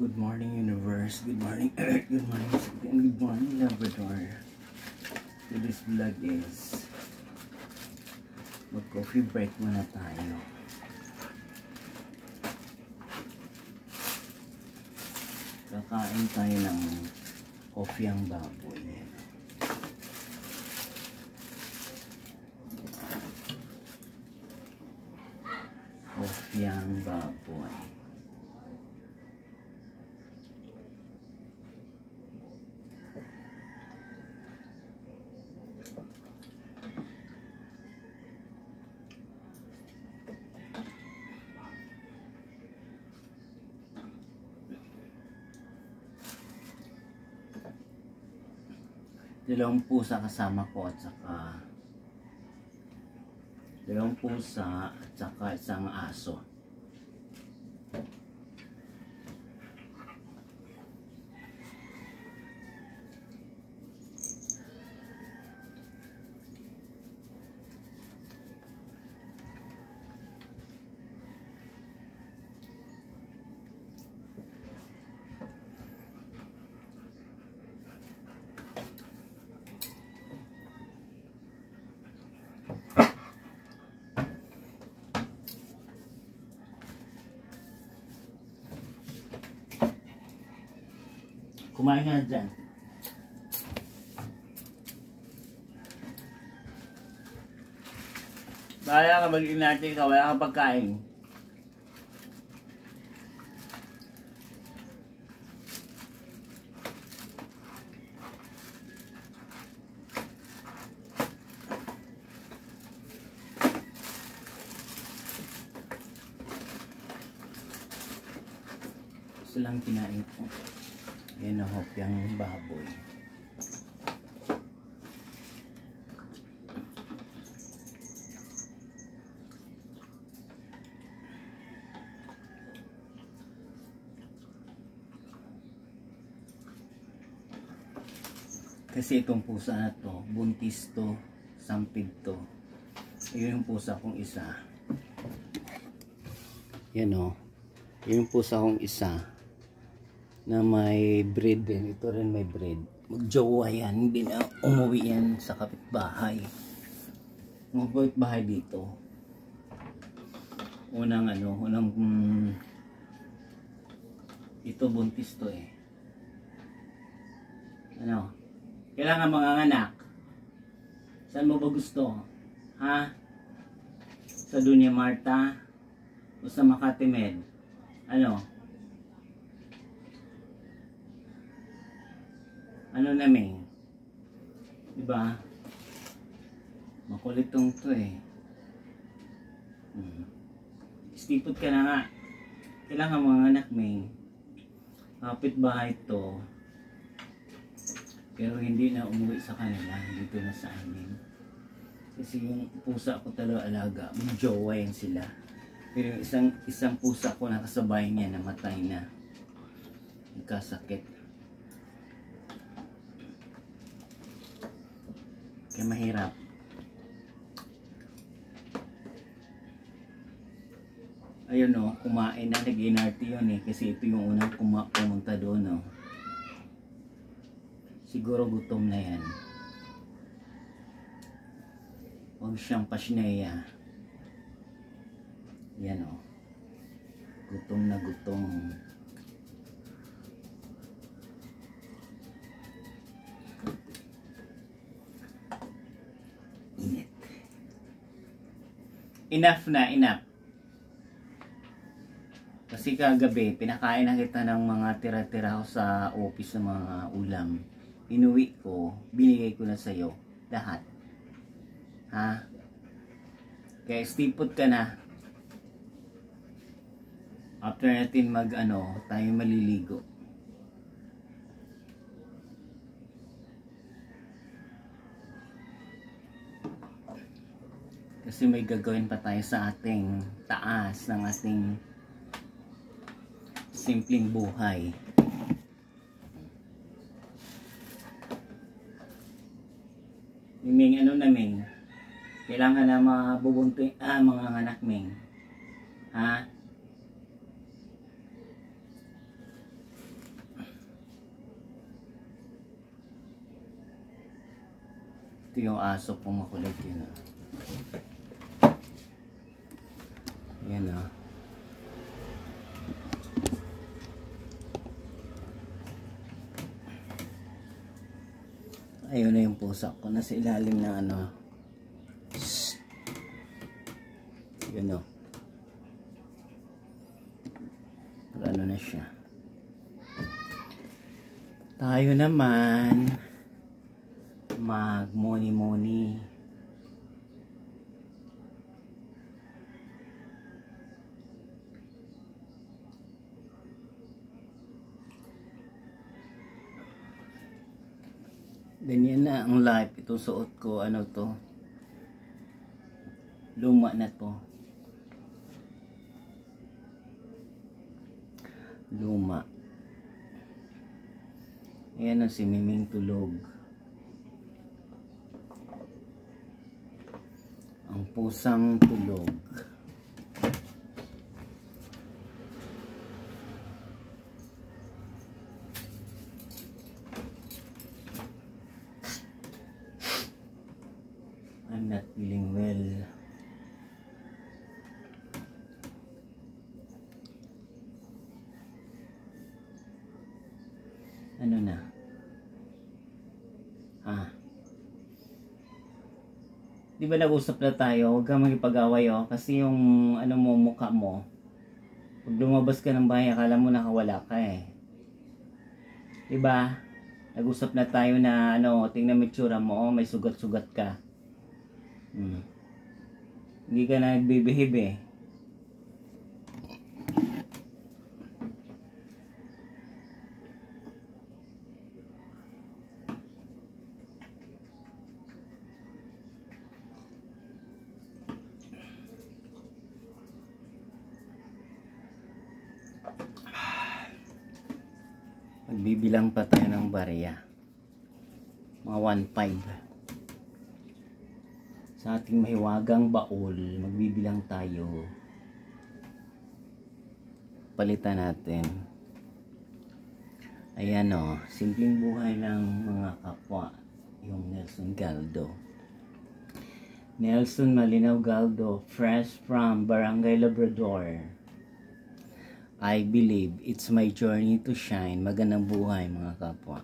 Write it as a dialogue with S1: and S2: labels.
S1: Good morning, universe. Good morning, Earth. Good morning, and good morning, Labrador. Today's vlog is mag-coffee break muna tayo. Kakain tayo ng coffee ang baboy. Coffee ang baboy. Dalawang pusa kasama ko at saka dalawang pusa at saka isang aso. Kumain ka na dyan. Kaya ka mag-inarte ka, wala kang pagkain. Gusto lang kinain ko. Yan ang hopyang baboy. Kasi itong pusa na to, buntis to, sampid to. Ayun yung pusa kong isa. Yan o. Yung pusa kong isa na may breed din. Ito rin may breed. Magjowa yan. Hindi na umuwi yan sa kapitbahay. Mga kapitbahay dito. Unang ito buntis to eh. Kailangan mga anak. Saan mo ba gusto? Ha? Sa Dunya Marta? O sa Makati Med? Ano namin? Diba? Makulit tong to eh. Stipot ka na nga. Kailangan mga anak may kapitbahay to. Pero hindi na umuwi sa kanila. Dito na sa amin. Kasi yung pusa ko talaga alaga. Mag-jowa yan sila. Pero yung isang pusa ko nakasabay niya namatay na. Nagkasakit. Kaya mahirap. Ayun o, kumain na. Nag-inarte yun eh. Kasi ito yung unang pumunta doon o. Siguro gutom na yan. Huwag siyang pasneya. Yan o. Gutom na gutom. Enough na, enough. Kasi kagabi, pinakain na kita ng mga tira-tira ko sa office ng mga ulam. Inuwi ko, binigay ko na sa'yo. Lahat. Ha? Kaya stipot ka na. After natin tayo maliligo. Kasi may gagawin pa tayo sa ating taas ng ating simpleng buhay. Ming Ming, kailangan na mabubunti mga anak Ming. Ha? Ito yung aso kong makulit yun. Yan o. Ayun na yung pusa ko. Nasa ilalim ng ano. Shhh. Yun o. Ano na siya. Tayo naman mag-moni-moni. Ganyan na ang life. Ito suot ko. Ano to? Luma na to. Luma. Ayan ang si Miming tulog. Ang pusang tulog. I'm not feeling well. Ano na? Di ba nag-usap na tayo? Huwag kang magipag-away kasi yung ano mo, mukha mo. Pag lumabas ka ng bahay, akala mo nakawala ka eh. Di ba? Nag-usap na tayo na ano, tingnan mo itsura mo, may sugat-sugat ka. Hindi ka na nagbibihib eh. Magbibilang pa tayo ng barya. Mga 1.5. Sa ating mahiwagang baul, magbibilang tayo. Palitan natin. Ayan o, simpleng buhay ng mga kapwa. Yung Nelson Galdo. Nelson Malinaw Galdo, fresh from Barangay Labrador. I believe it's my journey to shine. Magandang buhay mga kapwa.